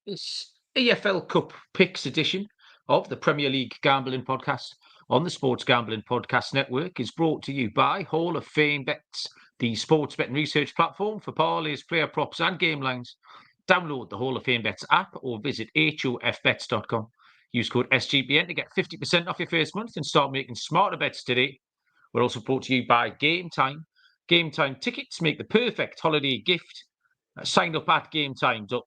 This EFL Cup picks edition of the Premier League Gambling Podcast on the Sports Gambling Podcast Network is brought to you by Hall of Fame Bets, the sports betting research platform for parlays, player props, and game lines. Download the Hall of Fame Bets app or visit hofbets.com. Use code SGPN to get 50% off your first month and start making smarter bets today. We're also brought to you by Game Time. Game Time tickets make the perfect holiday gift. Sign up at gametime.com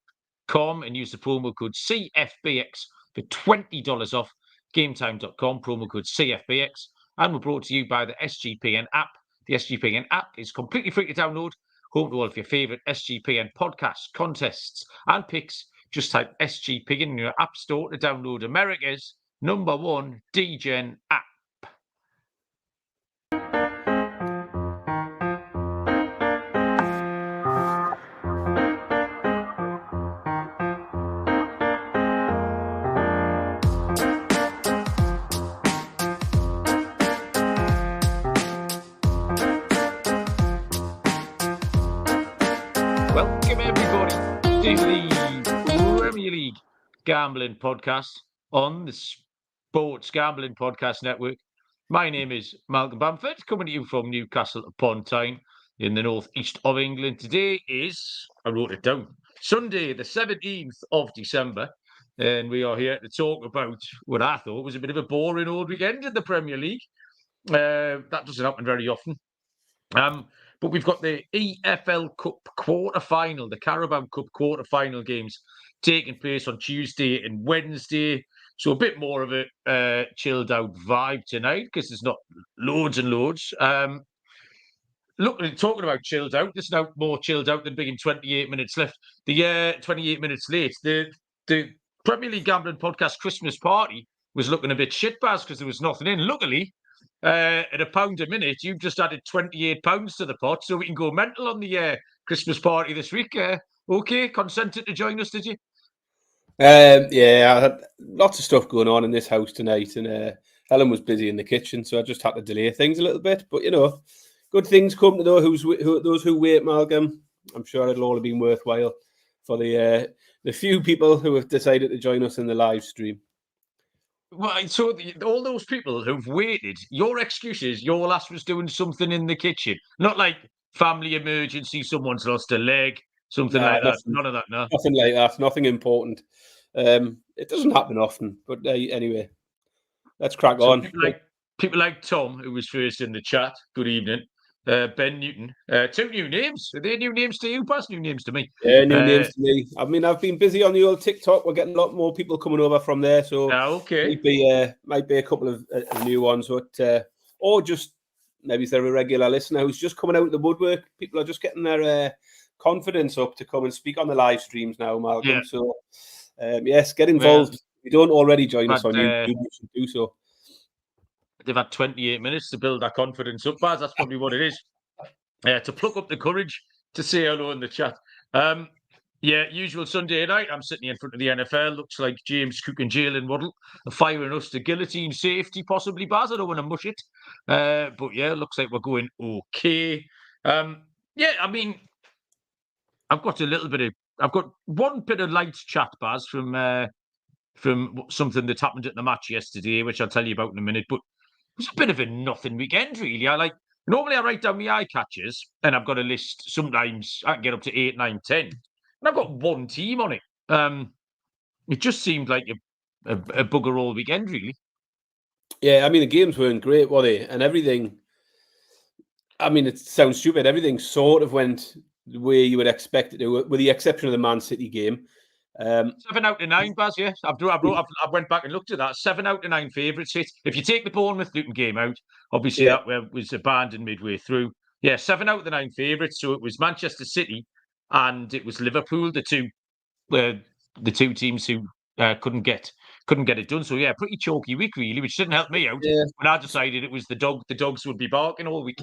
and use the promo code CFBX for $20 off. Gametime.com, promo code CFBX. And we're brought to you by the SGPN app. The SGPN app is completely free to download. Home to all of your favourite SGPN podcasts, contests, and picks. Just type SGPN in your app store to download America's #1 DGen app. Welcome everybody to the Premier League Gambling Podcast on the Sports Gambling Podcast Network. My name is Malcolm Bamford, coming to you from Newcastle upon Tyne in the northeast of England. Today is, I wrote it down, Sunday the 17th of December, and we are here to talk about what I thought was a bit of a boring old weekend in the Premier League. That doesn't happen very often. But we've got the EFL Cup quarter-final, the Carabao Cup quarter-final games taking place on Tuesday and Wednesday. So a bit more of a chilled-out vibe tonight because there's not loads and loads. Look, talking about chilled out, there's now more chilled out than being 28 minutes left. 28 minutes late. The Premier League Gambling Podcast Christmas party was looking a bit shit, Baz, because there was nothing in. Luckily, at £1 a minute, you've just added £28 to the pot, so we can go mental on the Christmas party this week. Okay, consented to join us, did you? Yeah, I had lots of stuff going on in this house tonight, and Helen was busy in the kitchen, so I just had to delay things a little bit. But, you know, good things come to those who wait, Malcolm. I'm sure it'll all have been worthwhile for the few people who have decided to join us in the live stream. Well, so all those people who've waited, your excuse is your lass was doing something in the kitchen, not like family emergency, someone's lost a leg, something like that. None of that, no. Nothing like that. Nothing important. It doesn't happen often, but anyway, let's crack on. People like Tom, who was first in the chat. Good evening. Ben Newton. 2 new names. Are they new names to you? Pass new names to me. Yeah, new names to me. I mean, I've been busy on the old TikTok. We're getting a lot more people coming over from there, so okay. Might be a couple of new ones, but or just maybe if they're a regular listener who's just coming out of the woodwork. People are just getting their confidence up to come and speak on the live streams now, Malcolm. Yeah. So yes, get involved. If you don't already join us on YouTube, you should do so. They've had 28 minutes to build that confidence up, Baz. That's probably what it is. To pluck up the courage to say hello in the chat. Usual Sunday night. I'm sitting in front of the NFL. Looks like James Cook and Jalen Waddle are firing us to guillotine safety, possibly, Baz. I don't want to mush it. But yeah, looks like we're going okay. I mean, I've got one bit of light chat, Baz, from something that happened at the match yesterday, which I'll tell you about in a minute. But it was a bit of a nothing weekend, really. Normally I write down my eye catches, and I've got a list. Sometimes I can get up to 8, 9, 10, and I've got one team on it. It just seemed like a bugger all weekend, really. Yeah, I mean, the games weren't great, were they? And everything, I mean, it sounds stupid. Everything sort of went the way you would expect it to, with the exception of the Man City game. 7 out of 9, Baz, yeah. I went back and looked at that. 7 out of 9 favourites hit. If you take the Bournemouth-Luton game out, obviously that was abandoned midway through. Yeah, 7 out of the 9 favourites. So it was Manchester City and it was Liverpool, the two teams who couldn't get it done. So yeah, pretty chalky week really, which didn't help me out when I decided it was the dogs would be barking all week.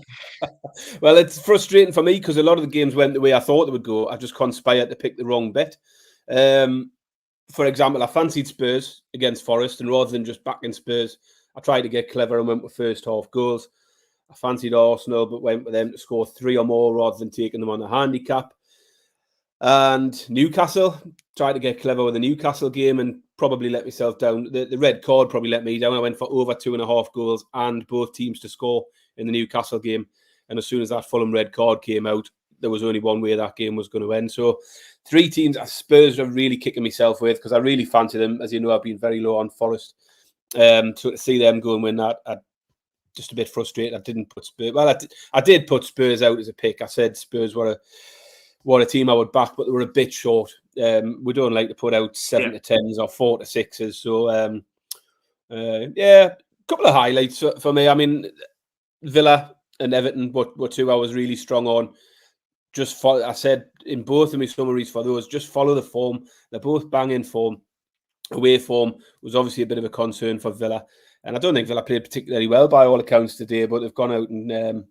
Well, it's frustrating for me because a lot of the games went the way I thought they would go. I just conspired to pick the wrong bet. For example, I fancied Spurs against Forest, and rather than just backing Spurs, I tried to get clever and went with first half goals. I fancied Arsenal, but went with them to score 3 or more rather than taking them on the handicap. And Newcastle, tried to get clever with the Newcastle game and probably let myself down. The red card probably let me down. I went for over 2.5 goals and both teams to score in the Newcastle game. And as soon as that Fulham red card came out, there was only one way that game was going to end. So 3 teams Spurs are really kicking myself with because I really fancy them. As you know, I've been very low on Forest. So to see them go and win that, I'm just a bit frustrated. I didn't put Spurs. Well, I did put Spurs out as a pick. I said Spurs were a team I would back, but they were a bit short. We don't like to put out 7 to 10s or 4 to 6s. So, a couple of highlights for me. I mean, Villa and Everton were 2 I was really strong on. I said in both of my summaries for those, just follow the form. They're both banging form. Away form was obviously a bit of a concern for Villa. And I don't think Villa played particularly well by all accounts today, but they've gone out and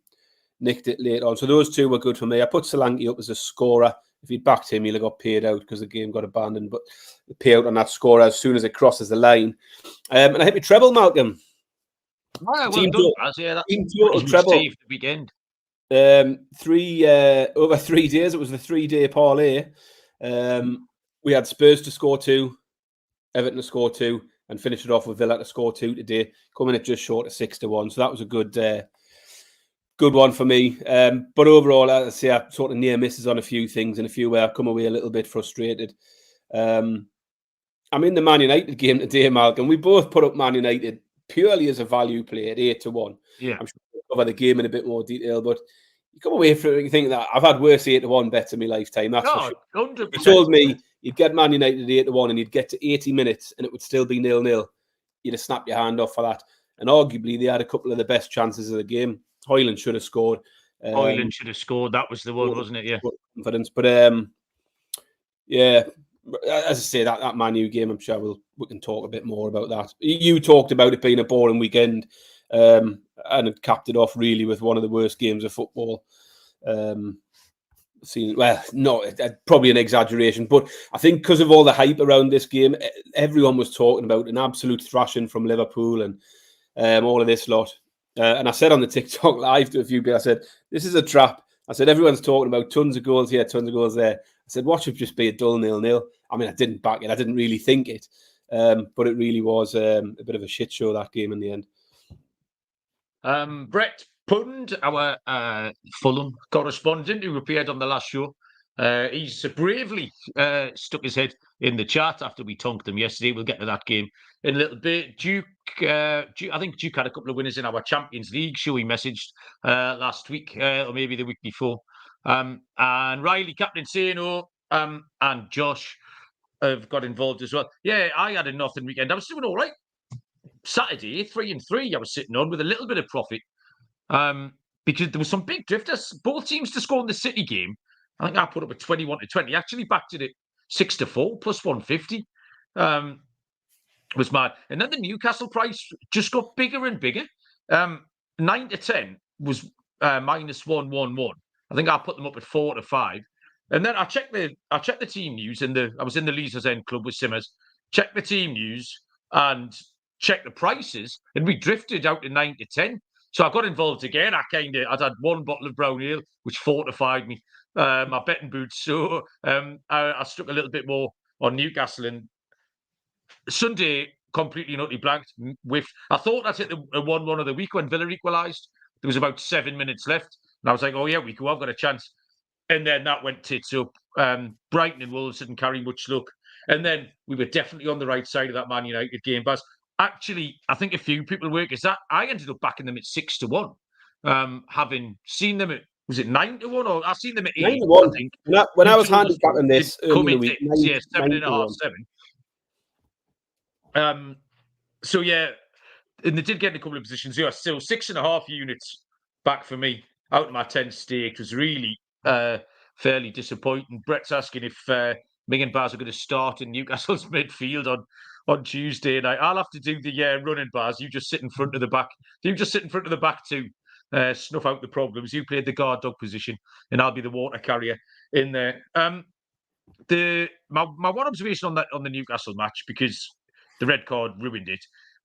nicked it late on. So those 2 were good for me. I put Solanke up as a scorer. If he'd backed him, he'd have got paid out because the game got abandoned. But the payout on that scorer as soon as it crosses the line. And I hit me treble, Malcolm. Well team done, team total treble. The weekend. Over 3 days. It was the 3-day parlay. We had Spurs to score 2, Everton to score 2, and finish it off with Villa to score 2 today, coming at just short of 6-1. So that was a good one for me. But overall, as I say, I sort of near misses on a few things and a few where I've come away a little bit frustrated. I'm in the Man United game today, Malcolm. We both put up Man United purely as a value play at 8-1. Yeah. I'm sure we'll cover the game in a bit more detail, but you come away from it, you think that I've had worse 8-1 bets in my lifetime. That's for sure. 100%. You told me you'd get Man United at 8-1 and you'd get to 80 minutes and it would still be 0-0. You'd have snapped your hand off for that. And arguably, they had a couple of the best chances of the game. Hoyland should have scored. Hoyland should have scored. That was the one, wasn't it? Yeah. Confidence. But as I say, that Man U game, I'm sure we can talk a bit more about that. You talked about it being a boring weekend, and it capped it off really with one of the worst games of football. Probably an exaggeration, but I think because of all the hype around this game, everyone was talking about an absolute thrashing from Liverpool and all of this lot. And I said on the TikTok live to a few people, I said, this is a trap. I said, everyone's talking about tons of goals here, tons of goals there. I said, watch it just be a dull 0-0. I mean, I didn't back it. I didn't really think it. But it really was a bit of a shit show, that game in the end. Brett Pund, our Fulham correspondent who appeared on the last show, he's bravely stuck his head in the chat after we tonked him yesterday. We'll get to that game in a little bit. Duke, I think Duke had a couple of winners in our Champions League show. He messaged last week or maybe the week before. And Riley, Captain Sano, and Josh have got involved as well. Yeah, I had a nothing weekend. I was doing all right. Saturday, 3-3, I was sitting on with a little bit of profit. Because there was some big drifters. Both teams to score in the City game. I think I put up a 21-20. Actually backed it at 6-4 plus 150. Was mad. And then the Newcastle price just got bigger and bigger. 9-10 was minus 111. I think I put them up at 4-5. And then I checked the team news, and I was in the Leazer's End Club with Simmers. Checked the team news and checked the prices, and we drifted out to 9-10. So I got involved again. I'd had one bottle of brown ale, which fortified me, my betting boots. So I stuck a little bit more on Newcastle. And Sunday, completely and utterly blanked. I thought I'd hit the 1-1 of the week when Villa equalised. There was about 7 minutes left. And I was like, oh, yeah, I've got a chance. And then that went tits up. Brighton and Wolves didn't carry much luck. And then we were definitely on the right side of that Man United game, Baz. Actually, I think a few people work is that I ended up backing them at 6-1, having seen them at, was it 9-1 or I've seen them at 8? 9-1. I think. When I was handicapping this early in the week, 7.5, 7. So yeah, and they did get in a couple of positions. Yeah, still 6.5 units back for me out of my 10 stake was really fairly disappointing. Brett's asking if Ming and Baz are going to start in Newcastle's midfield on Tuesday night. I'll have to do the running, Baz. You just sit in front of the back. You just sit in front of the back to snuff out the problems. You played the guard dog position, and I'll be the water carrier in there. My one observation on the Newcastle match, because the red card ruined it,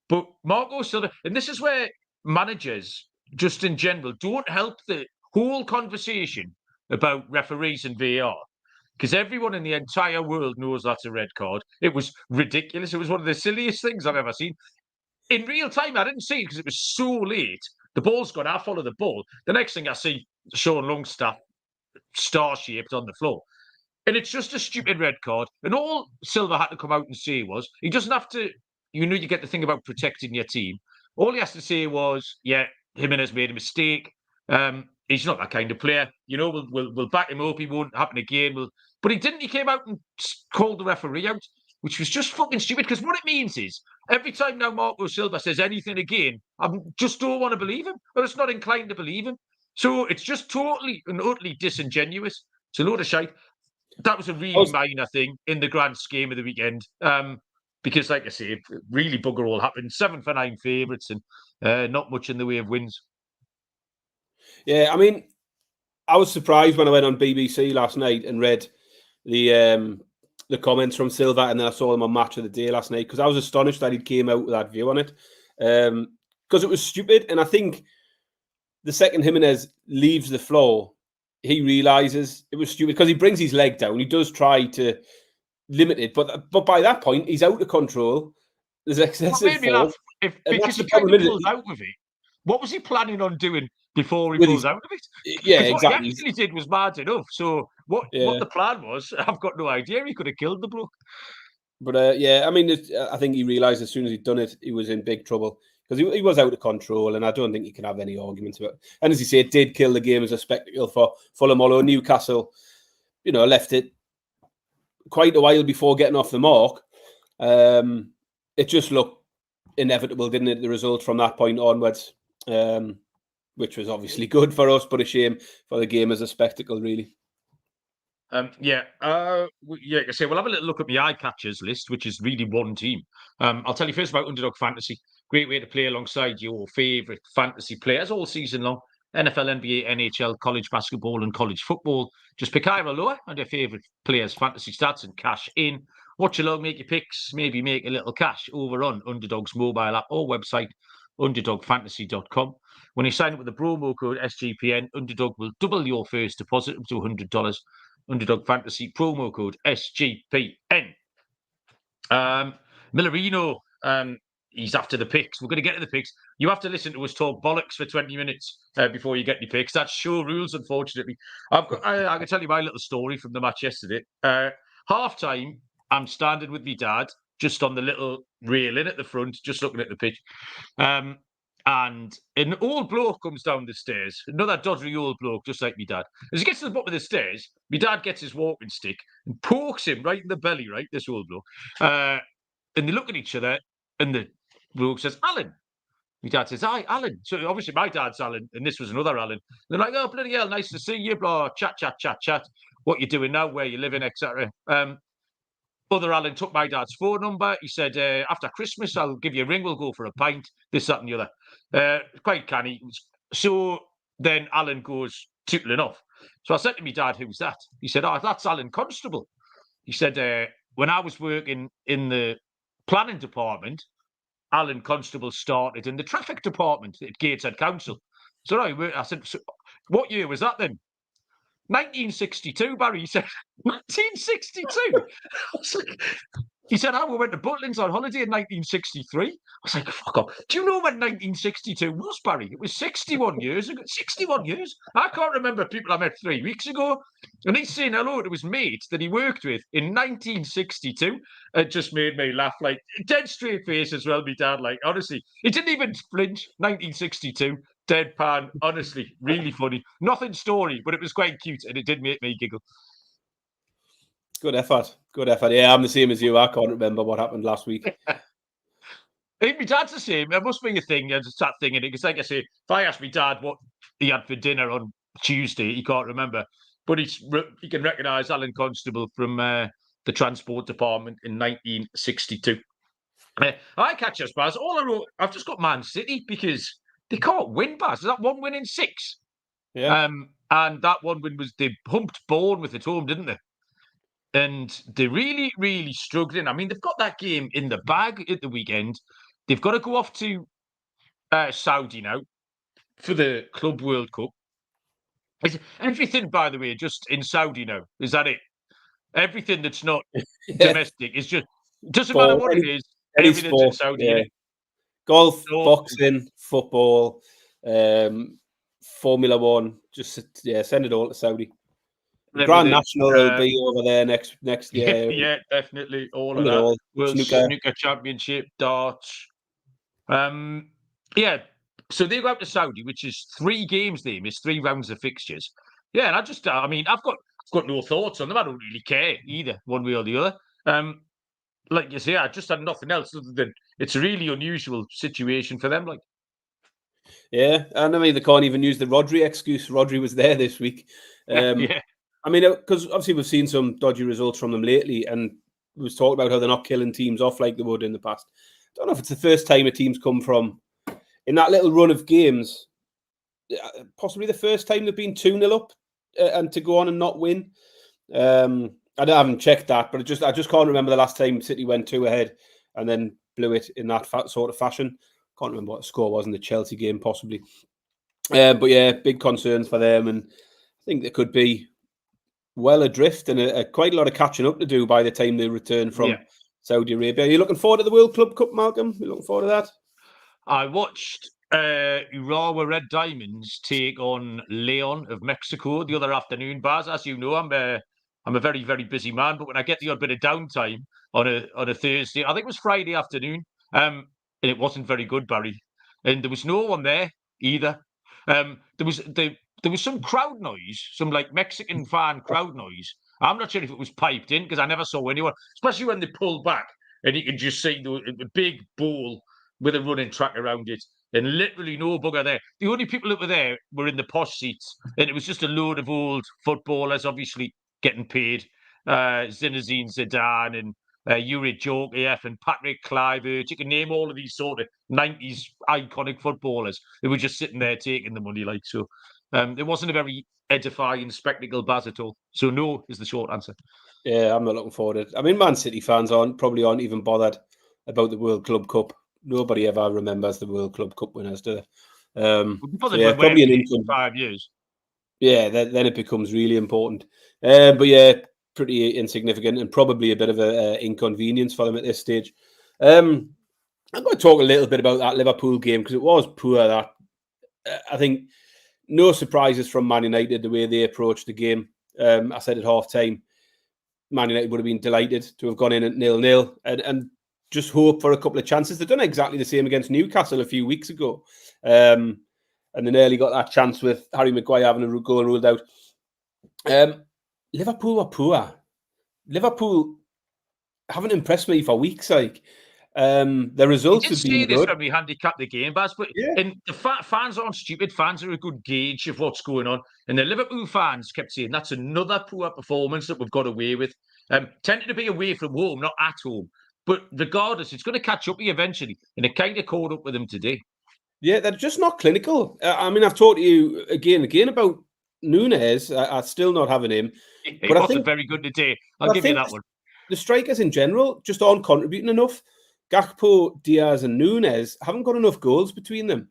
but Marco Silva, and this is where managers, just in general, don't help the whole conversation about referees and VAR. because everyone in the entire world knows that's a red card. It was ridiculous. It was one of the silliest things I've ever seen. In real time, I didn't see it because it was so late. The ball's gone. I follow the ball. The next thing I see, Sean Longstaff, star-shaped on the floor. And it's just a stupid red card. And all Silva had to come out and say was, he doesn't have to, you get the thing about protecting your team. All he has to say was, yeah, Jimenez made a mistake. He's not that kind of player. We'll back him up. He won't happen again. But he didn't. He came out and called the referee out, which was just fucking stupid. Because what it means is, every time now Marco Silva says anything again, I just don't want to believe him. Or it's not inclined to believe him. So it's just totally and utterly disingenuous. It's a load of shite. That was a really minor thing in the grand scheme of the weekend. Because, like I say, really bugger all happened. 7 for 9 favourites and not much in the way of wins. Yeah, I mean, I was surprised when I went on BBC last night and read the comments from Silva, and then I saw him on Match of the Day last night, because I was astonished that he came out with that view on it. Because it was stupid, and I think the second Jimenez leaves the floor, he realises it was stupid, because he brings his leg down. He does try to limit it, but by that point, he's out of control. There's excessive force. Because he kind of pulled out of it. What was he planning on doing before he pulls out of it? Yeah, exactly. What he actually did was mad enough. So what the plan was, I've got no idea. He could have killed the bloke. But yeah, I mean, I think he realised as soon as he'd done it, he was in big trouble, because he was out of control, and I don't think you can have any arguments about it. And as you say, it did kill the game as a spectacle for Fulham, although Newcastle, left it quite a while before getting off the mark. It just looked inevitable, didn't it, the result from that point onwards, which was obviously good for us, but a shame for the game as a spectacle, really. Like I say, we'll have a little look at my eye catchers list, which is really one team. I'll tell you first about Underdog Fantasy. Great way to play alongside your favourite fantasy players all season long. NFL, NBA, NHL, college basketball and college football. Just pick higher or lower on your favourite players' fantasy stats and cash in. Watch along, make your picks, maybe make a little cash over on Underdog's mobile app or website, underdogfantasy.com. When you sign up with the promo code SGPN, Underdog will double your first deposit up to $100. Underdog Fantasy promo code SGPN. Millerino, he's after the picks. We're going to get to the picks. You have to listen to us talk bollocks for 20 minutes before you get your picks. That's show rules, unfortunately. I can tell you my little story from the match yesterday. Half time, I'm standing with my dad just on the little railing at the front, just looking at the pitch. And an old bloke comes down the stairs, another doddery old bloke, just like me dad. As he gets to the bottom of the stairs, my dad gets his walking stick and pokes him right in the belly, right, this old bloke. And they look at each other, and the bloke says, Alan. My dad says, hi, Alan. So obviously my dad's Alan, and this was another Alan. They're like, oh, bloody hell, nice to see you, blah, chat. What you doing now, where you living, etc. Other Alan took my dad's phone number. He said, after Christmas, I'll give you a ring. We'll go for a pint, this, that, and the other. Quite canny. So then Alan goes tootling off. So I said to my dad, who's that? He said, oh, that's Alan Constable. He said, when I was working in the planning department, Alan Constable started in the traffic department at Gateshead Council. So I said, so what year was that then? 1962, Barry. He said, 1962? He said, we went to Butlins on holiday in 1963. I was like, fuck off. Do you know when 1962 was, Barry? It was 61 years ago. 61 years? I can't remember people I met 3 weeks ago. And he's saying hello to his mate that he worked with in 1962. It just made me laugh, like, dead straight face as well, me dad. Like, honestly, he didn't even flinch. 1962. Deadpan, honestly, really funny. Nothing story, but it was quite cute, and it did make me giggle. Good effort. Yeah, I'm the same as you. I can't remember what happened last week. I think my dad's the same. There must be a thing. There's that thing in it. Because, like I say, if I ask my dad what he had for dinner on Tuesday, he can't remember. But he can recognise Alan Constable from the Transport Department in 1962. I catch us, Baz. All I wrote, I've just got Man City because they can't win, Baz. Is that 1 win in 6? Yeah. And that 1 win was they humped Bournemouth at home, didn't they? And they're really, really struggling. I mean, they've got that game in the bag at the weekend. They've got to go off to Saudi now for the Club World Cup. Is everything, by the way, just in Saudi now? Is that it? Everything that's not Yeah. domestic is just doesn't matter what it is. Any Everything's in sport, Saudi. yeah. Innit? Golf, So, boxing, football, Formula One. Just send it all to Saudi. The Grand everything. National will be over there next year. Yeah, definitely all Bring of it that. all. World Snooker. Snooker Championship, darts. Yeah. So they go out to Saudi, which is 3 games. They miss 3 rounds of fixtures. Yeah, and I've got no thoughts on them. I don't really care either, one way or the other. Like you say, I just had nothing else other than it's a really unusual situation for them. Like, Yeah, and I mean they can't even use the Rodri excuse. Rodri was there this week. yeah, I mean, because obviously we've seen some dodgy results from them lately, and we was talking about how they're not killing teams off like they would in the past. I don't know if it's the first time a team's come from in that little run of games. Possibly the first time they've been 2-0 up and to go on and not win. I haven't checked that, but I just can't remember the last time City went 2 ahead and then blew it in that sort of fashion. Can't remember what the score was in the Chelsea game, possibly. But yeah, big concerns for them, and I think they could be well adrift and quite a lot of catching up to do by the time they return from Saudi Arabia. Are you looking forward to the World Club Cup, Malcolm? You looking forward to that? I watched Urawa Red Diamonds take on Leon of Mexico the other afternoon. Baz, as you know, I'm a very, very busy man, but when I get the odd bit of downtime on a Thursday, I think it was Friday afternoon, and it wasn't very good, Barry, and there was no one there either. There was some crowd noise, some like Mexican fan crowd noise. I'm not sure if it was piped in because I never saw anyone, especially when they pulled back and you could just see the big bowl with a running track around it, and literally no bugger there. The only people that were there were in the posh seats, and it was just a load of old footballers, obviously getting paid. Zinedine Zidane and Yuri Djorkaeff and Patrick Kluivert. You can name all of these sort of 90s iconic footballers who were just sitting there taking the money. Like so, it wasn't a very edifying spectacle, Baz, at all. So no is the short answer. Yeah, I'm not looking forward to it. I mean, Man City fans probably aren't even bothered about the World Club Cup. Nobody ever remembers the World Club Cup winners, do they? Probably an income. 5 years. Yeah, then it becomes really important. But yeah, pretty insignificant and probably a bit of an inconvenience for them at this stage. I'm going to talk a little bit about that Liverpool game because it was poor. That I think no surprises from Man United the way they approached the game. I said at half time, Man United would have been delighted to have gone in at 0-0 and just hope for a couple of chances. They've done exactly the same against Newcastle a few weeks ago. And they nearly got that chance with Harry Maguire having a goal ruled out. Liverpool were poor. Liverpool haven't impressed me for weeks. Like the results have been good. When we handicap the game, Baz, but and the fans aren't stupid. Fans are a good gauge of what's going on. And the Liverpool fans kept saying that's another poor performance that we've got away with. Tended to be away from home, not at home. But regardless, it's going to catch up with you eventually. And it kind of caught up with them today. Yeah, they're just not clinical. I mean, I've talked to you again about Núñez. I still not having him. He wasn't very good today. I'll give you that one. The strikers in general just aren't contributing enough. Gakpo, Diaz and Núñez haven't got enough goals between them.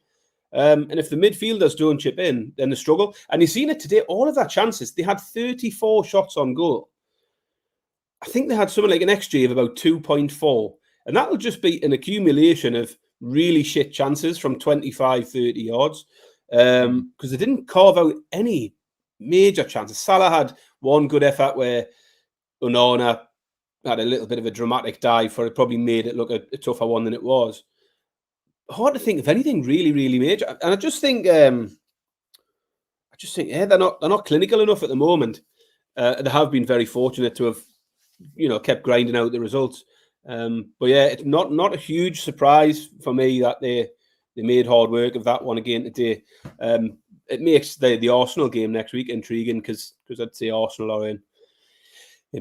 And if the midfielders don't chip in, then they struggle. And you've seen it today, all of their chances, they had 34 shots on goal. I think they had something like an XG of about 2.4. And that'll just be an accumulation of really shit chances from 25, 30 yards. Because they didn't carve out any major chances. Salah had one good effort where Onana had a little bit of a dramatic dive for it, probably made it look a tougher one than it was. Hard to think of anything really, really major. And I just think, they're not clinical enough at the moment. They have been very fortunate to have, kept grinding out the results. But yeah, it's not a huge surprise for me that they made hard work of that one again today. It makes the Arsenal game next week intriguing because I'd say Arsenal are in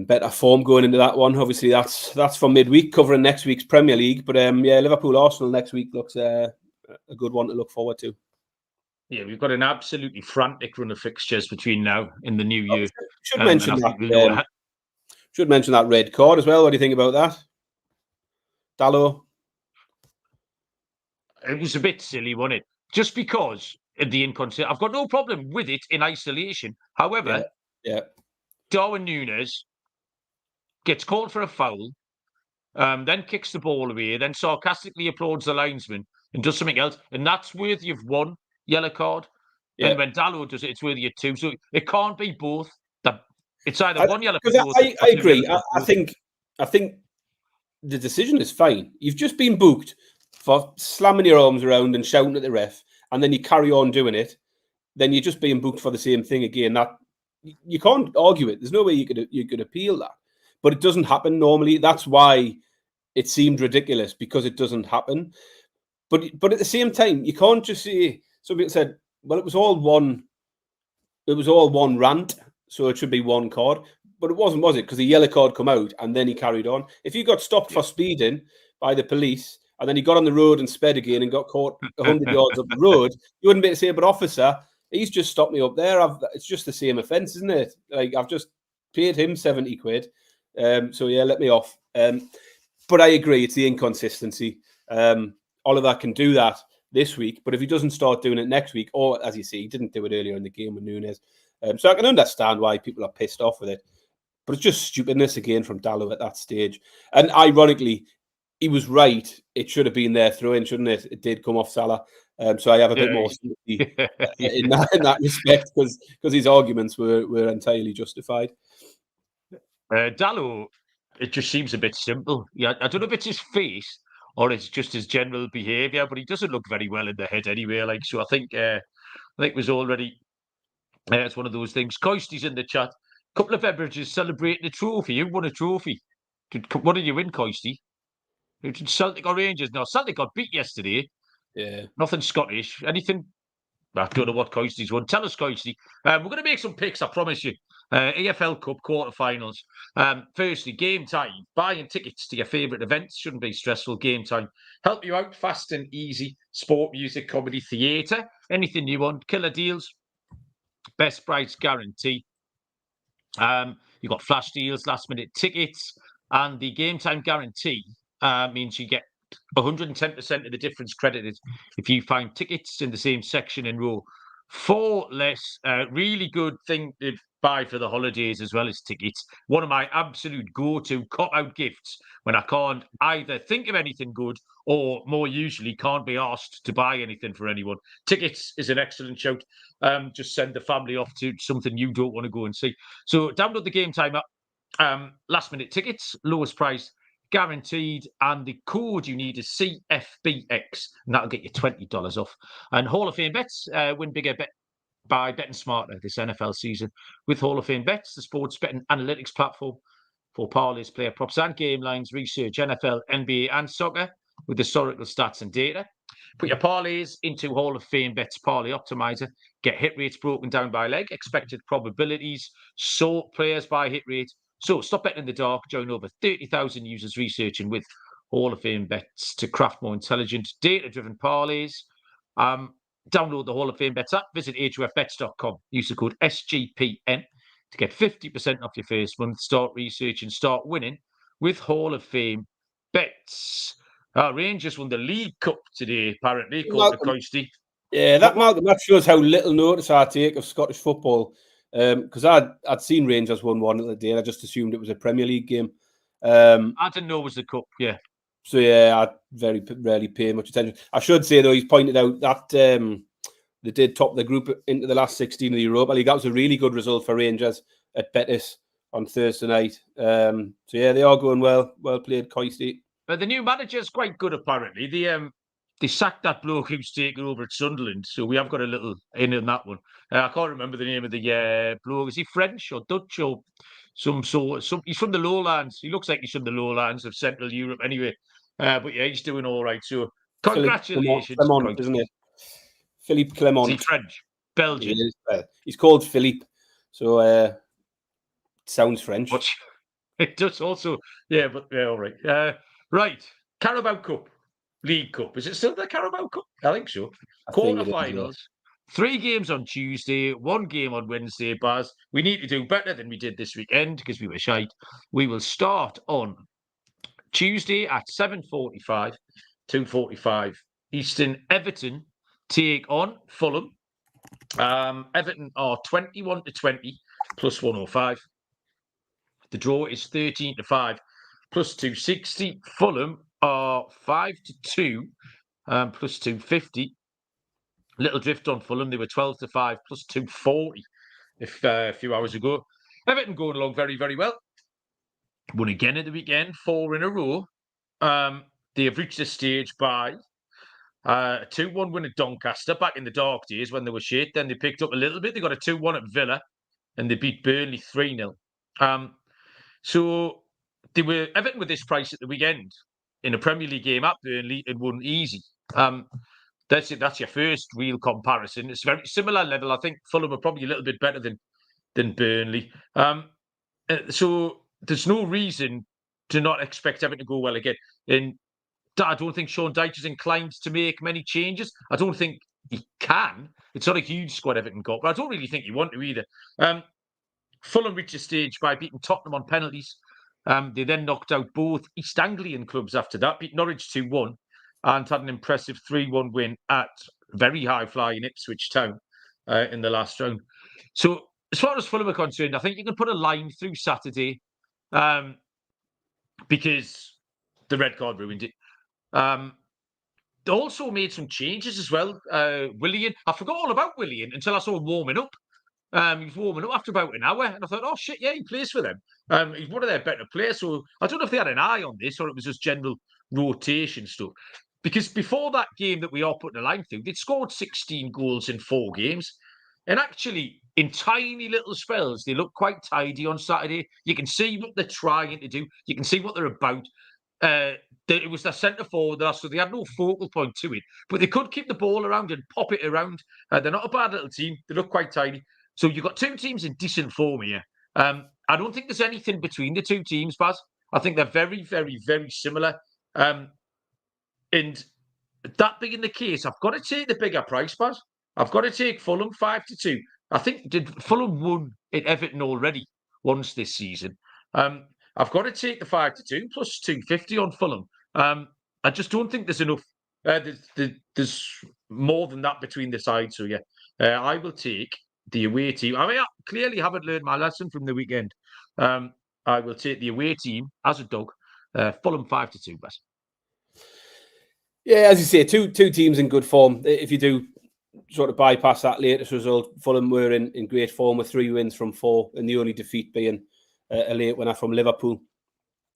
better form going into that one. Obviously, that's for midweek, covering next week's Premier League. But Liverpool Arsenal next week looks a good one to look forward to. Yeah, we've got an absolutely frantic run of fixtures between now and the new year. Should mention that red card as well. What do you think about that, Dalot? It was a bit silly, wasn't it? Just because of the inconsistency. I've got no problem with it in isolation. However, yeah. Darwin Núñez gets called for a foul, then kicks the ball away, then sarcastically applauds the linesman and does something else, and that's worthy of 1 yellow card. Yeah. And when Dalot does it, it's worthy of 2. So it can't be both. It's either 1 yellow for Because both. I agree. I think the decision is fine. You've just been booked for slamming your arms around and shouting at the ref, and then you carry on doing it. Then you're just being booked for the same thing again. That you can't argue it. There's no way you could appeal that. But it doesn't happen normally. That's why it seemed ridiculous, because it doesn't happen. But at the same time, you can't just say. Some people said, "Well, it was all one rant, so it should be 1 card." But it wasn't, was it? Because the yellow card come out and then he carried on. If you got stopped for speeding by the police and then he got on the road and sped again and got caught 100 yards up the road, you wouldn't be able to say, "But officer, he's just stopped me up there. It's just the same offence, isn't it? Like, I've just paid him 70 quid. So yeah, let me off." But I agree, it's the inconsistency. Oliver can do that this week, but if he doesn't start doing it next week, or as you see, he didn't do it earlier in the game with Nunes. So I can understand why people are pissed off with it. But it's just stupidness again from Dalot at that stage. And ironically, he was right. It should have been their throw-in, shouldn't it? It did come off Salah. So I have a bit more sympathy in that respect, because his arguments were entirely justified. Dalot, it just seems a bit simple. Yeah, I don't know if it's his face or it's just his general behaviour, but he doesn't look very well in the head anyway. Like, so I think it was already. It's one of those things. Coisty's in the chat. Couple of beverages celebrating a trophy. You won a trophy. What did you win, Coisty? Did Celtic or Rangers? No, Celtic got beat yesterday. Yeah. Nothing Scottish. Anything? I don't know what Coisty's won. Tell us, Coisty. We're going to make some picks, I promise you. EFL Cup quarterfinals. Firstly, game time. Buying tickets to your favourite events shouldn't be stressful. Game time. Help you out. Fast and easy. Sport, music, comedy, theatre. Anything you want. Killer deals. Best price guarantee. You've got flash deals, last minute tickets, and the game time guarantee means you get 110% of the difference credited if you find tickets in the same section in row 4 less. Really good thing to buy for the holidays as well as tickets. One of my absolute go-to cop-out gifts when I can't either think of anything good or, more usually, can't be asked to buy anything for anyone. Tickets is an excellent shout. Just send the family off to something you don't want to go and see. So download the game time app. Last minute tickets, lowest price guaranteed, and the code you need is CFBX, and that'll get you $20 off. And Hall of Fame bets, win bigger by betting smarter this NFL season with Hall of Fame bets, the sports betting analytics platform for parlays, player props, and game lines. Research NFL, NBA, and soccer with historical stats and data. Put your parlays into Hall of Fame bets parlay optimizer. Get hit rates broken down by leg, expected probabilities, sort players by hit rate. So stop betting in the dark. Join over 30,000 users researching with Hall of Fame bets to craft more intelligent, data-driven parlays. Download the Hall of Fame bets app. Visit hofbets.com. Use the code SGPN to get 50% off your first month. Start researching, start winning with Hall of Fame bets. Rangers won the League Cup today, apparently, according to Coisty. Yeah, that shows how little notice I take of Scottish football. Because I'd seen Rangers won one the other day, and I just assumed it was a Premier League game. I didn't know it was the Cup, yeah. So yeah, I very rarely pay much attention. I should say though, he's pointed out that they did top the group into the last 16 of the Europa League. That was a really good result for Rangers at Betis on Thursday night. So yeah, they are going well. Well played, Coisty. But the new manager's quite good, apparently. They sacked that bloke who's taken over at Sunderland, so we have got a little in on that one. I can't remember the name of the bloke. Is he French or Dutch or some sort? He's from the Lowlands. He looks like he's from the Lowlands of Central Europe anyway. But yeah, he's doing all right. So congratulations. Clement, isn't it? Philippe Clement. Is he French? Belgian. He's called Philippe. So it sounds French. But it does also. Yeah, but yeah, all right. Right. Carabao Cup. League Cup. Is it still the Carabao Cup? I think so. Quarterfinals. 3 games on Tuesday, 1 game on Wednesday, Baz. We need to do better than we did this weekend because we were shite. We will start on Tuesday at 7:45, 2:45 Eastern. Everton take on Fulham. Everton are 21-20 plus 105. The draw is 13-5, plus 260. Fulham are 5-2, plus 250. Little drift on Fulham. They were 12-5, plus 240 a few hours ago. Everton going along very, very well. Won again at the weekend, 4 in a row. They have reached a stage by a 2-1 win at Doncaster back in the dark days when they were shit. Then they picked up a little bit. They got a 2-1 at Villa and they beat Burnley 3-0. So Everton with this price at the weekend in a Premier League game at Burnley and won easy. That's it. That's your first real comparison. It's very similar level. I think Fulham are probably a little bit better than Burnley. So there's no reason to not expect Everton to go well again. And I don't think Sean Dyche is inclined to make many changes. I don't think he can. It's not a huge squad Everton got, but I don't really think you want to either. Fulham reached a stage by beating Tottenham on penalties. They then knocked out both East Anglian clubs after that, beat Norwich 2-1 and had an impressive 3-1 win at very high-flying Ipswich Town in the last round. So as far as Fulham are concerned, I think you can put a line through Saturday because the red card ruined it. They also made some changes as well. Willian, I forgot all about Willian until I saw him warming up. He was warming up after about an hour, and I thought, oh shit, yeah, he plays for them. He's one of their better players. So I don't know if they had an eye on this or it was just general rotation stuff. Because before that game that we are putting a line through, they'd scored 16 goals in 4 games. And actually, in tiny little spells, they look quite tidy on Saturday. You can see what they're trying to do. You can see what they're about. It was their centre forward there, so they had no focal point to it. But they could keep the ball around and pop it around. They're not a bad little team. They look quite tidy. So you've got 2 teams in decent form here. I don't think there's anything between the 2 teams, Baz. I think they're very, very, very similar. And that being the case, I've got to take the bigger price, Baz. I've got to take Fulham 5-2. I think Fulham won at Everton already once this season. I've got to take the 5-2 plus 250 on Fulham. I just don't think there's enough. There's more than that between the sides. So yeah, I will take the away team. I mean, I clearly haven't learned my lesson from the weekend. I will take the away team as a dog. Fulham 5-2, Baz. Yeah, as you say, two teams in good form. If you do sort of bypass that latest result, Fulham were in great form with 3 wins from 4, and the only defeat being a late winner from Liverpool.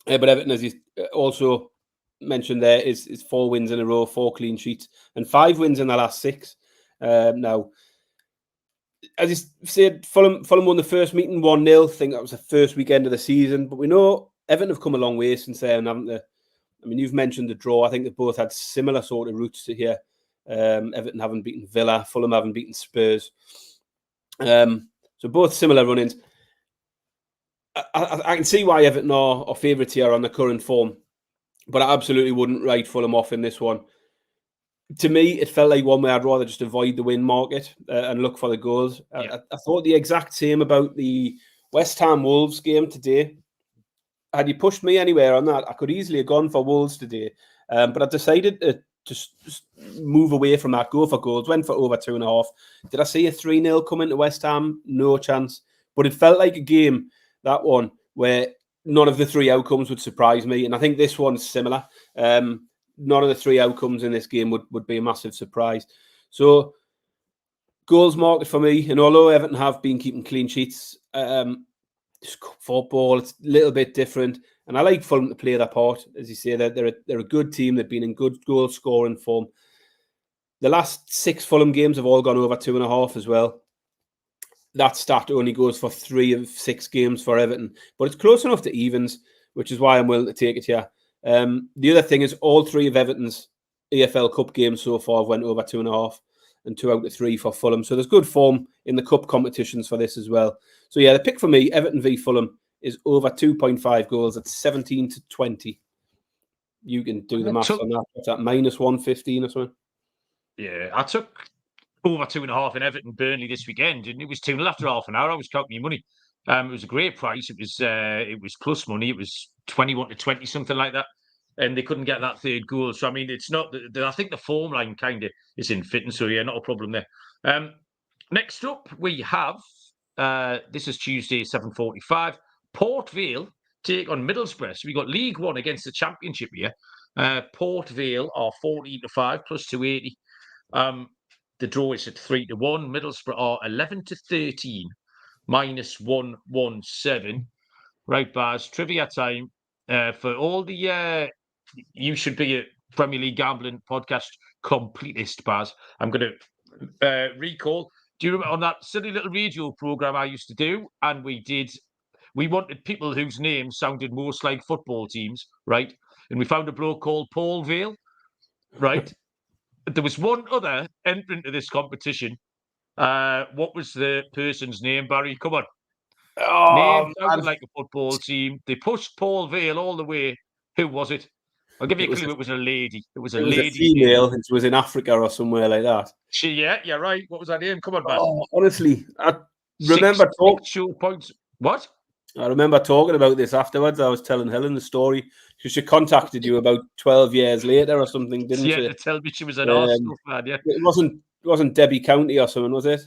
But Everton, as you also mentioned there, is 4 wins in a row, 4 clean sheets, and 5 wins in the last 6. Now, as you said, Fulham won the first meeting 1-0. I think that was the first weekend of the season. But we know Everton have come a long way since then, haven't they? I mean, you've mentioned the draw. I think they both had similar sort of routes to here. Everton haven't beaten Villa. Fulham haven't beaten Spurs. So both similar run-ins. I can see why Everton are favourites here on the current form, but I absolutely wouldn't write Fulham off in this one. To me, it felt like one where I'd rather just avoid the win market and look for the goals. Yeah. I thought the exact same about the West Ham Wolves game today. Had you pushed me anywhere on that, I could easily have gone for Wolves today. But I decided to just move away from that, go for goals, went for over 2.5. Did I see a 3-0 coming to West Ham? No chance. But it felt like a game, that one, where none of the 3 outcomes would surprise me. And I think this one's similar. None of the 3 outcomes in this game would be a massive surprise. So, goals market for me. And although Everton have been keeping clean sheets, football, it's a little bit different. And I like Fulham to play their part. As you say, they're a good team. They've been in good goal scoring form. The last 6 Fulham games have all gone over 2.5 as well. That stat only goes for 3 of 6 games for Everton. But it's close enough to evens, which is why I'm willing to take it here. The other thing is all 3 of Everton's EFL Cup games so far went over 2.5 and 2 out of 3 for Fulham. So there's good form in the cup competitions for this as well. So yeah, the pick for me, Everton v Fulham, is over 2.5 goals at 17-20. You can do the maths on that. What's that, minus 115 or something? Yeah, I took over 2.5 in Everton Burnley this weekend, and it was 2-0 after half an hour. I was counting your money. It was a great price. It was plus money. It was 21-20, something like that. And they couldn't get that 3rd goal. So, I mean, it's not... I think the form line kind of is in fitting. So, yeah, not a problem there. Next up, we have... this is Tuesday, 7:45. Port Vale take on Middlesbrough. So we got League One against the Championship here. Port Vale are 14-5 plus 280. The draw is at 3-1. Middlesbrough are 11-13 minus 117. Right, Baz. Trivia time. For all the you should be a Premier League gambling podcast completist, Baz. I'm going to recall. Do you remember on that silly little radio program I used to do? And we wanted people whose names sounded most like football teams, right? And we found a bloke called Paul Vale, right? There was one other entrant to this competition. What was the person's name, Barry? Come on. Name sounded like a football team. They pushed Paul Vale all the way. Who was it? I'll give you a clue. It was a lady. It was a lady. Female. It was in Africa or somewhere like that. Yeah, you're right. What was her name? Come on, Baz. Honestly, I remember talking. Show points. What? I remember talking about this afterwards. I was telling Helen the story. She contacted you about 12 years later or something, didn't she? Yeah, to tell me she was an Arsenal fan. Yeah, it wasn't Debbie County or something, was it?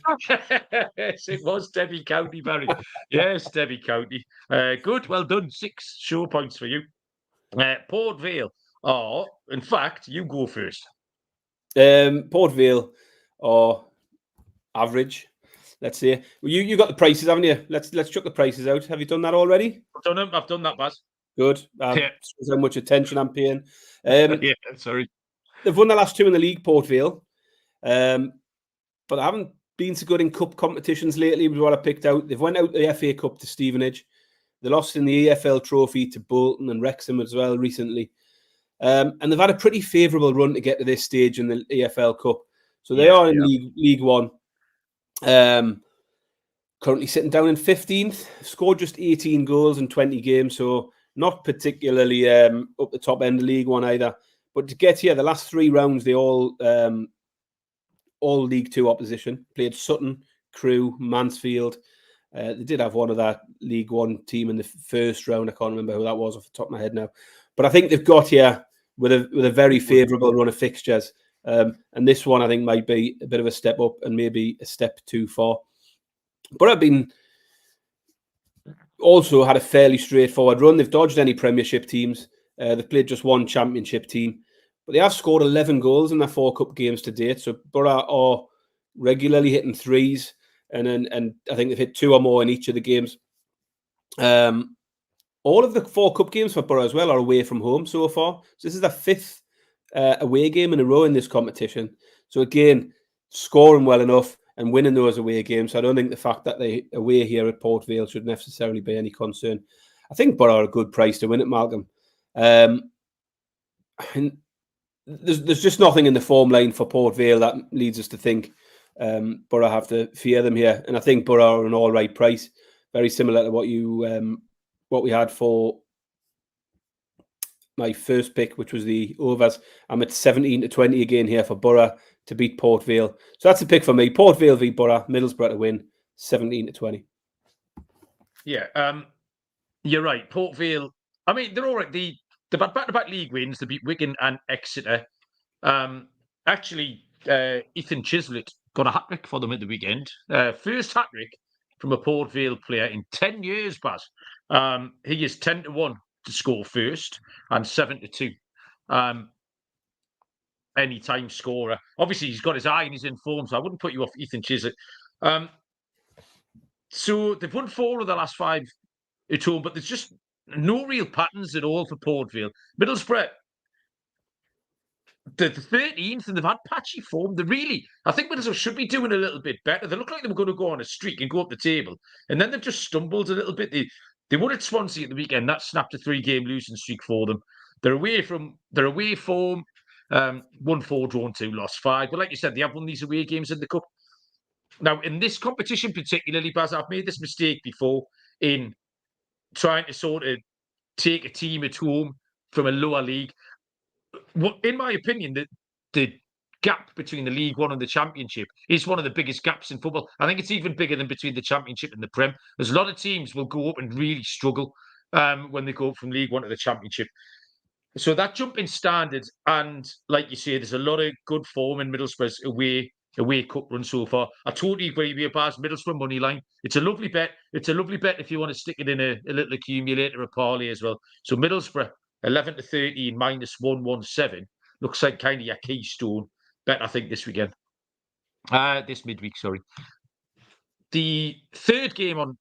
Yes, it was Debbie County, Barry. Yes, Debbie County. Good, well done. 6 show points for you. Port Vale. Oh, in fact, you go first. Port Vale or average. Let's see. Well, you got the prices, haven't you? Let's chuck the prices out. Have you done that already? I've done them. I've done that, Baz. Good. Shows how much attention I'm paying. Yeah, sorry. They've won the last 2 in the league, Port Vale. But I haven't been so good in cup competitions lately, was what I picked out. They've went out the FA Cup to Stevenage. They lost in the EFL Trophy to Bolton and Wrexham as well recently. And they've had a pretty favourable run to get to this stage in the EFL Cup. So they are in League One. Currently sitting down in 15th. Scored just 18 goals in 20 games, so not particularly up the top end of League One either. But to get here, the last 3 rounds, they all League Two opposition. Played Sutton, Crewe, Mansfield. They did have one of that League One team in the first round. I can't remember who that was off the top of my head now. But I think they've got here with a very favourable run of fixtures. And this one, I think, might be a bit of a step up and maybe a step too far. But I've been also had a fairly straightforward run. They've dodged any Premiership teams. They've played just one Championship team. But they have scored 11 goals in their 4 cup games to date. So Borough are regularly hitting 3s. And I think they've hit 2 or more in each of the games. All of the 4 cup games for Borough as well are away from home so far. So this is their 5th away game in a row in this competition. So again, scoring well enough and winning those away games. So I don't think the fact that they away here at Port Vale should necessarily be any concern. I think Borough are a good price to win it, Malcolm. And there's just nothing in the form line for Port Vale that leads us to think Borough have to fear them here. And I think Borough are an all right price, very similar to what we had for my first pick, which was the overs. I'm at 17-20 again here for Borough to beat Port Vale. So that's a pick for me. Port Vale v Borough, Middlesbrough to win, 17-20. Yeah, you're right. Port Vale, I mean, they're all right. They've had back-to-back league wins. They beat Wigan and Exeter. Actually, Ethan Chislett got a hat-trick for them at the weekend. First hat-trick from a Port Vale player in 10 years, Baz. He is 10-1 to score first and 7-2. Anytime scorer. Obviously, he's got his eye and he's in form, so I wouldn't put you off Ethan Chislett. So they've won 4 of the last 5 at home, but there's just no real patterns at all for Port Vale. Middlesbrough, the 13th, and they've had patchy form. I think Middlesbrough should be doing a little bit better. They look like they were going to go on a streak and go up the table, and then they've just stumbled a little bit. They won at Swansea at the weekend. That snapped a 3-game losing streak for them. They're away form. 1-4, drawn 2, lost 5. But like you said, they have won these away games in the cup. Now, in this competition particularly, Baz, I've made this mistake before in trying to sort of take a team at home from a lower league. In my opinion, the gap between the League One and the Championship is one of the biggest gaps in football. I think it's even bigger than between the Championship and the Prem. There's a lot of teams will go up and really struggle when they go up from League One to the Championship. So that jump in standards, and like you say, there's a lot of good form in Middlesbrough's away away cup run so far. I totally agree with you, Baz. Middlesbrough money line. It's a lovely bet. It's a lovely bet if you want to stick it in a little accumulator, a parlay as well. So Middlesbrough 11 to 13 minus 117 looks like kind of your keystone bet, I think, this weekend. This midweek, sorry. The third game on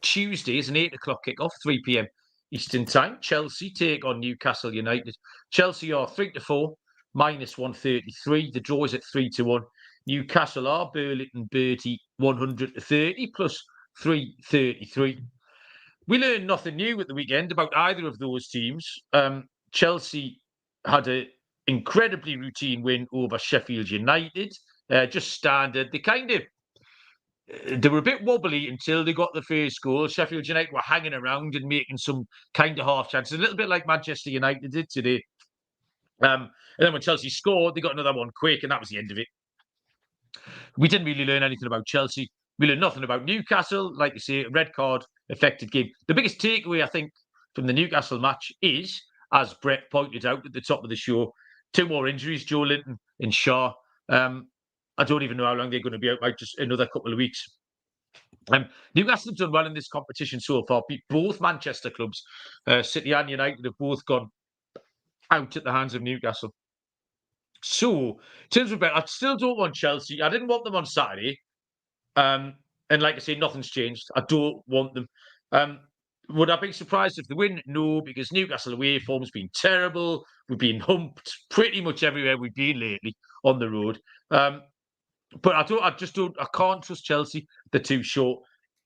Tuesday is an 8 o'clock kickoff, 3 p.m. Eastern time. Chelsea take on Newcastle United. Chelsea are 3 to 4, minus 133. The draw is at 3 to 1. Newcastle are Burlington Bertie 100 to 30 plus 333. We learned nothing new at the weekend about either of those teams. Chelsea had an incredibly routine win over Sheffield United, just standard. They were a bit wobbly until they got the first goal. Sheffield United were hanging around and making some kind of half chances, a little bit like Manchester United did today. And then when Chelsea scored, they got another one quick, and that was the end of it. We didn't really learn anything about Chelsea. We learned nothing about Newcastle. Like you say, red card affected game. The biggest takeaway, I think, from the Newcastle match is, as Brett pointed out at the top of the show, 2 more injuries, Joe Linton and Shaw. I don't even know how long they're going to be out, like just another couple of weeks. Newcastle have done well in this competition so far. Beat both Manchester clubs. City and United have both gone out at the hands of Newcastle. So, in terms of bet, I still don't want Chelsea. I didn't want them on Saturday. And like I say, nothing's changed. I don't want them. Would I be surprised if they win? No, because Newcastle away form's been terrible. We've been humped pretty much everywhere we've been lately on the road. But I can't trust Chelsea. They're too short.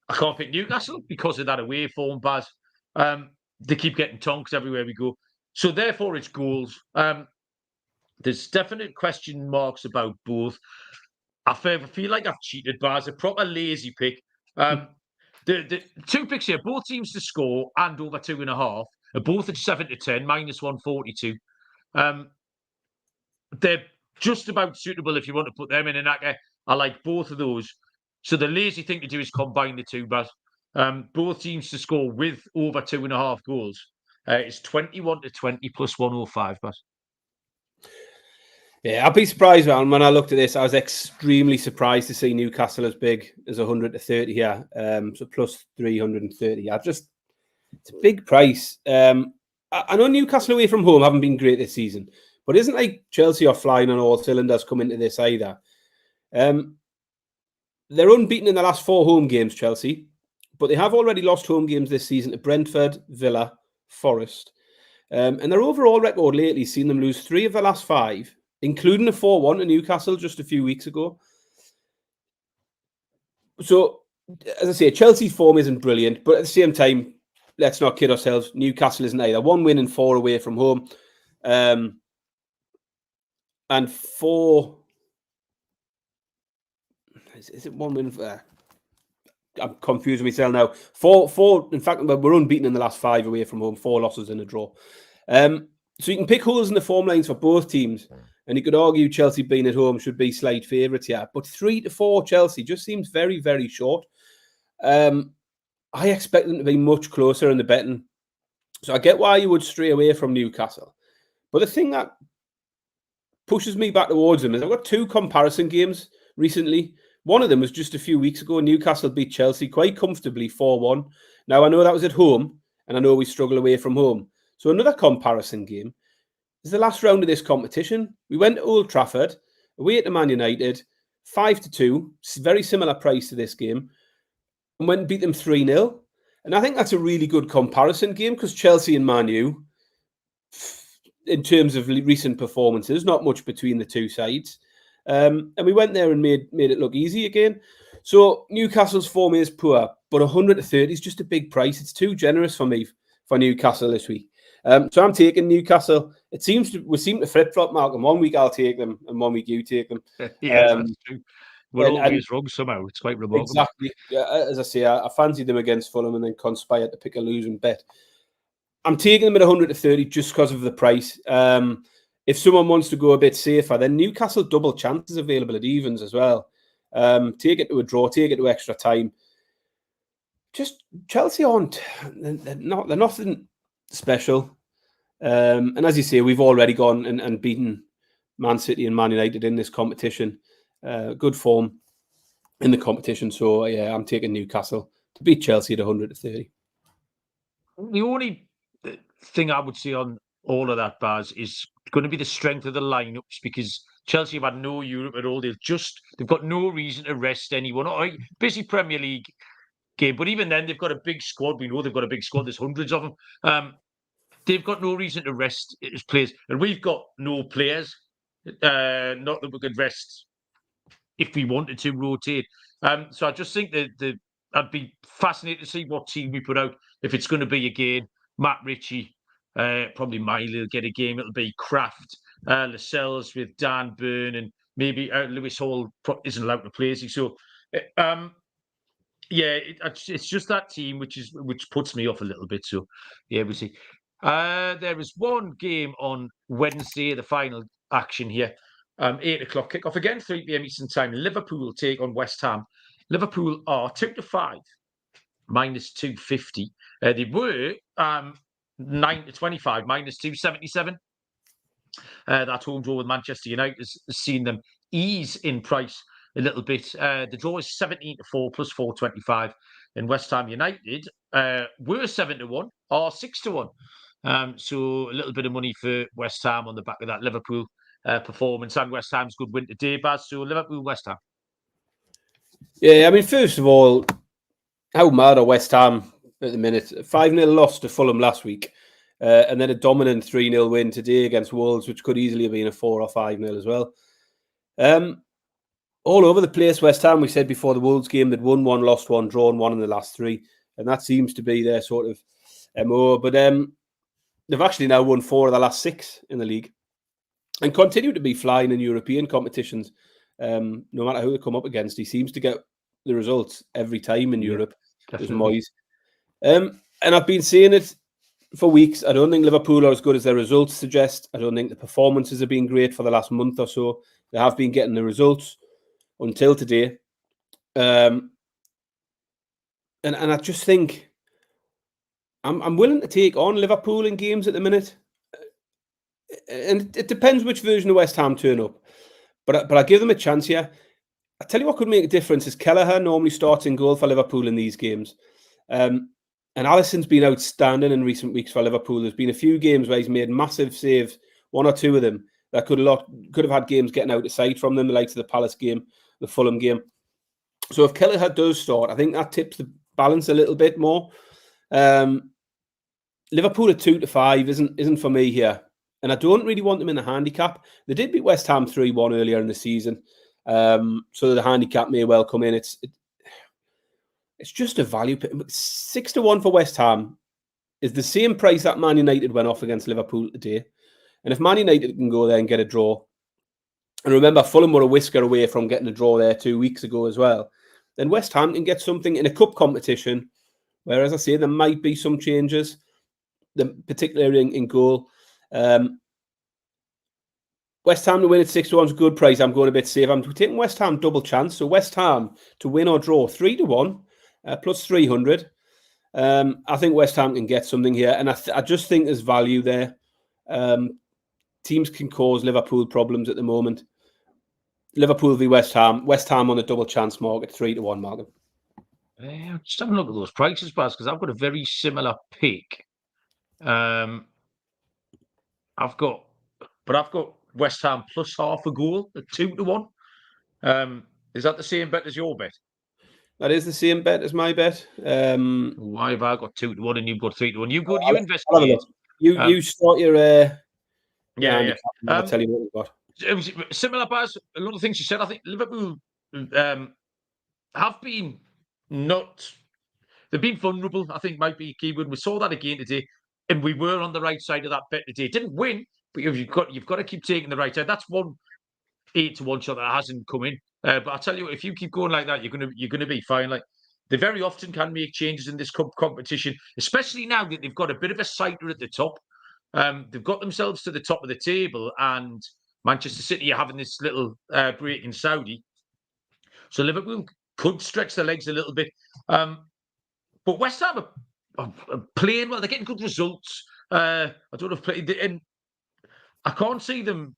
I can't pick Newcastle because of that away form, Baz. They keep getting tonks everywhere we go. So therefore, it's goals. There's definite question marks about both. I feel like I've cheated, Baz. A proper lazy pick. The 2 picks here, both teams to score and over 2.5, are both at 7 to 10, minus 142. They're just about suitable if you want to put them in. And I like both of those. So the lazy thing to do is combine the two, but both teams to score with over 2.5 goals. It's 21 to 20 plus 105, but. Yeah, I'd be surprised, man. When I looked at this, I was extremely surprised to see Newcastle as big as 100 to 30 here. So plus 330. It's a big price. I know Newcastle away from home haven't been great this season, but it isn't like Chelsea are flying on all cylinders coming into this either. They're unbeaten in the last 4 home games, Chelsea, but they have already lost home games this season to Brentford, Villa, Forest. And their overall record lately has seen them lose 3 of the last 5, including a 4-1 to Newcastle just a few weeks ago. So, as I say, Chelsea's form isn't brilliant, but at the same time, let's not kid ourselves. Newcastle isn't either. 1 win and 4 away from home. And 4... Is it 1 win? I'm confusing myself now. 4. In fact, we're unbeaten in the last 5 away from home. 4 losses and a draw. So you can pick holes in the form lines for both teams. And you could argue Chelsea being at home should be slight favourites here. But 3 to 4 Chelsea just seems very, very short. I expect them to be much closer in the betting. So I get why you would stray away from Newcastle. But the thing that pushes me back towards them is I've got 2 comparison games recently. One of them was just a few weeks ago. Newcastle beat Chelsea quite comfortably 4-1. Now, I know that was at home, and I know we struggle away from home. So another comparison game is the last round of this competition. We went to Old Trafford, away to Man United, 5-2, very similar price to this game, and went and beat them 3-0. And I think that's a really good comparison game because Chelsea and Man U, in terms of recent performances, not much between the two sides. And we went there and made it look easy again. So Newcastle's form is poor, but 100 to 30 is just a big price. It's too generous for me for Newcastle this week. So I'm taking Newcastle. We seem to flip-flop, Malcolm. 1 week I'll take them, and 1 week you take them. Yeah, that's true. We're always wrong somehow. It's quite remarkable. Exactly. As I say, I fancied them against Fulham and then conspired to pick a losing bet. I'm taking them at 100 to 30 just because of the price. If someone wants to go a bit safer, then Newcastle double chances available at evens as well. Take it to a draw, take it to extra time. Just Chelsea they're nothing special. And as you say, we've already gone and beaten Man City and Man United in this competition. good form in the competition. So, yeah, I'm taking Newcastle to beat Chelsea at 100-30. The only thing I would say on all of that, Baz, is going to be the strength of the lineups, because Chelsea have had no Europe at all. They've got no reason to rest anyone. All right, busy Premier League game, but even then, they've got a big squad. We know they've got a big squad. There's hundreds of them. They've got no reason to rest his players, and we've got no players. Not that we could rest if we wanted to rotate. So I just think that I'd be fascinated to see what team we put out. If it's going to be again Matt Ritchie, probably Miley will get a game. It'll be Kraft, Lascelles with Dan Burn, and maybe Lewis Hall isn't allowed to play, is he? So, yeah, it's just that team which puts me off a little bit. So, yeah, we'll see. There is one game on Wednesday, the final action here. 8 o'clock kickoff again, 3 p.m. Eastern Time. Liverpool take on West Ham. Liverpool are 2-5, minus 250. They were 9-25, minus 277. That home draw with Manchester United has seen them ease in price a little bit. The draw is 17-4 plus 425. And West Ham United were 7-1 or 6-1. So a little bit of money for West Ham on the back of that Liverpool performance, and West Ham's good win today, Baz. So Liverpool, West Ham. Yeah, I mean, first of all, how mad are West Ham at the minute? 5-0 loss to Fulham last week, and then a dominant 3-0 win today against Wolves, which could easily have been a 4 or 5-0 as well. All over the place, West Ham. We said before the Wolves game they'd won 1, lost 1, drawn 1 in the last 3, and that seems to be their sort of MO. But they've actually now won 4 of the last 6 in the league, and continue to be flying in European competitions. No matter who they come up against, he seems to get the results every time in Europe. There's Moyes. And I've been saying it for weeks. I don't think Liverpool are as good as their results suggest. I don't think the performances have been great for the last month or so. They have been getting the results until today. And I just think I'm willing to take on Liverpool in games at the minute. And it depends which version of West Ham turn up. But I give them a chance here. I tell you what could make a difference is Kelleher normally starts in goal for Liverpool in these games. And Alisson's been outstanding in recent weeks for Liverpool. There's been a few games where he's made massive saves, 1 or 2 of them, that could have had games getting out of sight from them, the likes of the Palace game, the Fulham game. So if Kelleher does start, I think that tips the balance a little bit more. Liverpool at 2-5 isn't for me here. And I don't really want them in the handicap. They did beat West Ham 3-1 earlier in the season. So the handicap may well come in. It's just a value. 6-1 for West Ham is the same price that Man United went off against Liverpool today. And if Man United can go there and get a draw, and remember Fulham were a whisker away from getting a draw there 2 weeks ago as well, then West Ham can get something in a cup competition where, as I say, there might be some changes, particularly in goal. West Ham to win at 6-1 is a good price. I'm going a bit safe. I'm taking West Ham double chance. So West Ham to win or draw 3-1 plus 300. I think West Ham can get something here, and I just think there's value there. Teams can cause Liverpool problems at the moment. Liverpool v West Ham. West Ham on a double chance market 3-1, Markham. Just having a look at those prices, Baz, because I've got a very similar pick. I've got West Ham plus half a goal at 2-1. Is that the same bet as your bet? That is the same bet as my bet. Why have I got 2-1 and you've got 3-1? You investigate. You start your yeah. I'll tell you what we've got. It was similar, Baz. A lot of things you said. I think Liverpool have been they've been vulnerable, I think might be a key word. We saw that again today, and we were on the right side of that bet today. Didn't win, but you've got to keep taking the right side. That's one 8-1 shot that hasn't come in. But I tell you what, if you keep going like that, you're gonna be fine. Like, they very often can make changes in this cup competition, especially now that they've got a bit of a sighter at the top. They've got themselves to the top of the table, and Manchester City are having this little break in Saudi. So Liverpool could stretch their legs a little bit. But West Ham are playing well. They're getting good results. I don't know if and I can't see them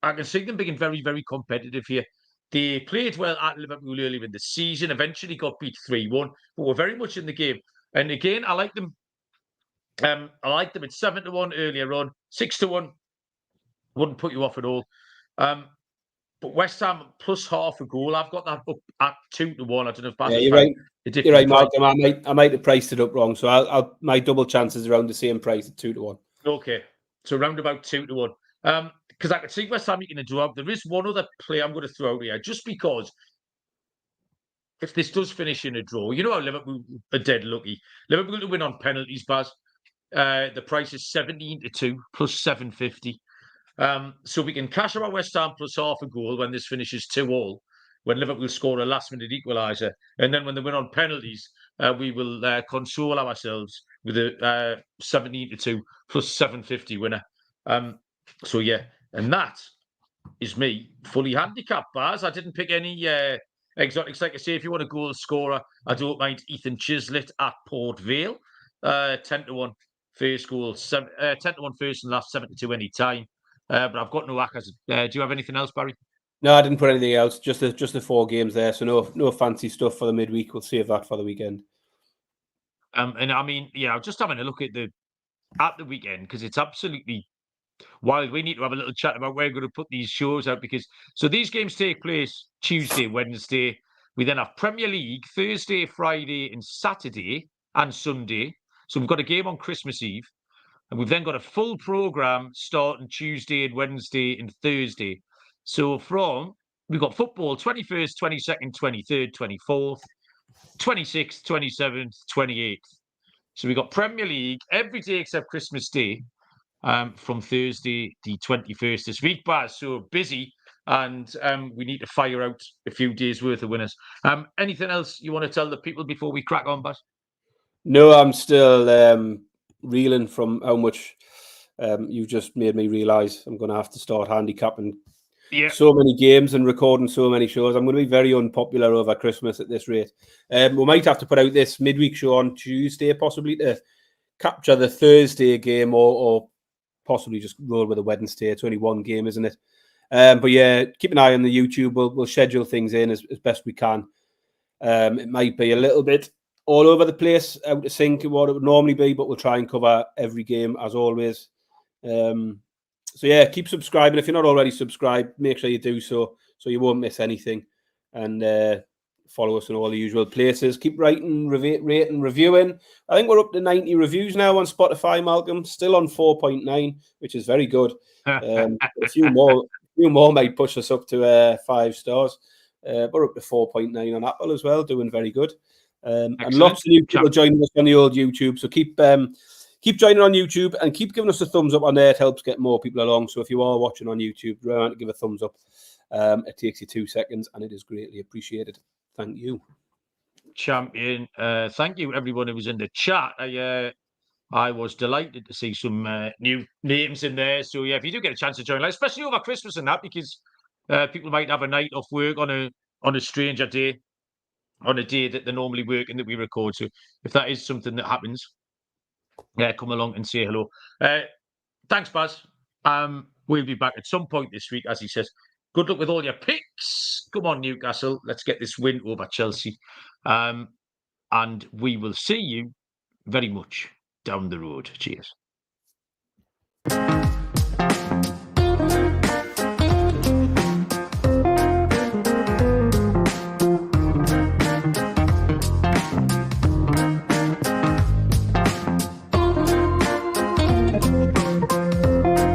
I can see them being very, very competitive here. They played well at Liverpool earlier in the season, eventually got beat 3-1, but were very much in the game. And again, I like them. I like them at 7-1 earlier on, 6-1. Wouldn't put you off at all. But West Ham plus half a goal. I've got that up at 2-1. I don't know if Baz you're right. A you're right, price. Malcolm. I might have priced it up wrong, so I'll my double chances around the same price at 2-1. Okay, so round about 2-1. Because I can see West Ham making a draw. There is one other play I'm going to throw out here, just because if this does finish in a draw, you know how Liverpool are dead lucky. Liverpool to win on penalties, Baz. The price is 17-2 plus 750. So we can cash out West Ham plus half a goal when this finishes 2-2, when Liverpool score a last-minute equaliser. And then when they win on penalties, we will console ourselves with a 17-2 plus 750 winner. So, yeah, and that is me fully handicapped, Baz. I didn't pick any exotics. Like I say, if you want a goal scorer, I don't mind Ethan Chislett at Port Vale. 10-1 first goal, 10-1 first and last, 7-2 any time. But I've got no hackers. Do you have anything else, Barry? No, I didn't put anything else. Just the 4 games there. So no fancy stuff for the midweek. We'll save that for the weekend. And I mean, yeah, I'm just having a look at the weekend, because it's absolutely wild. We need to have a little chat about where we're going to put these shows out, because so these games take place Tuesday, Wednesday. We then have Premier League Thursday, Friday, and Saturday and Sunday. So we've got a game on Christmas Eve. And we've then got a full programme starting Tuesday and Wednesday and Thursday. So we've got football 21st, 22nd, 23rd, 24th, 26th, 27th, 28th. So we've got Premier League every day except Christmas Day from Thursday, the 21st this week, Baz. So busy, and we need to fire out a few days' worth of winners. Anything else you want to tell the people before we crack on, Baz? No, I'm still reeling from how much you've just made me realise I'm going to have to start handicapping so many games and recording so many shows. I'm going to be very unpopular over Christmas at this rate. We might have to put out this midweek show on Tuesday, possibly to capture the Thursday game, or possibly just roll with a Wednesday. It's only one game, isn't it? But yeah, keep an eye on the YouTube. We'll schedule things in as best we can. It might be a little bit all over the place, out of sync what it would normally be, but we'll try and cover every game as always. So yeah, keep subscribing. If you're not already subscribed, make sure you do so you won't miss anything. And follow us in all the usual places. Keep writing, rating, reviewing. I think we're up to 90 reviews now on Spotify, Malcolm. Still on 4.9, which is very good. A few more might push us up to 5 stars. We're up to 4.9 on Apple as well, doing very good. And lots of new people joining us on the old YouTube. So keep joining on YouTube and keep giving us a thumbs up on there. It helps get more people along. So if you are watching on YouTube, remember to give a thumbs up. It takes you 2 seconds and it is greatly appreciated. Thank you. Champion. Thank you, everyone who was in the chat. I was delighted to see some new names in there. So yeah, if you do get a chance to join, especially over Christmas and that, because people might have a night off work on a stranger day, on a day that they normally work and that we record. So if that is something that happens, yeah, come along and say hello. Thanks, Baz. We'll be back at some point this week, as he says. Good luck with all your picks. Come on, Newcastle. Let's get this win over Chelsea. And we will see you very much down the road. Cheers.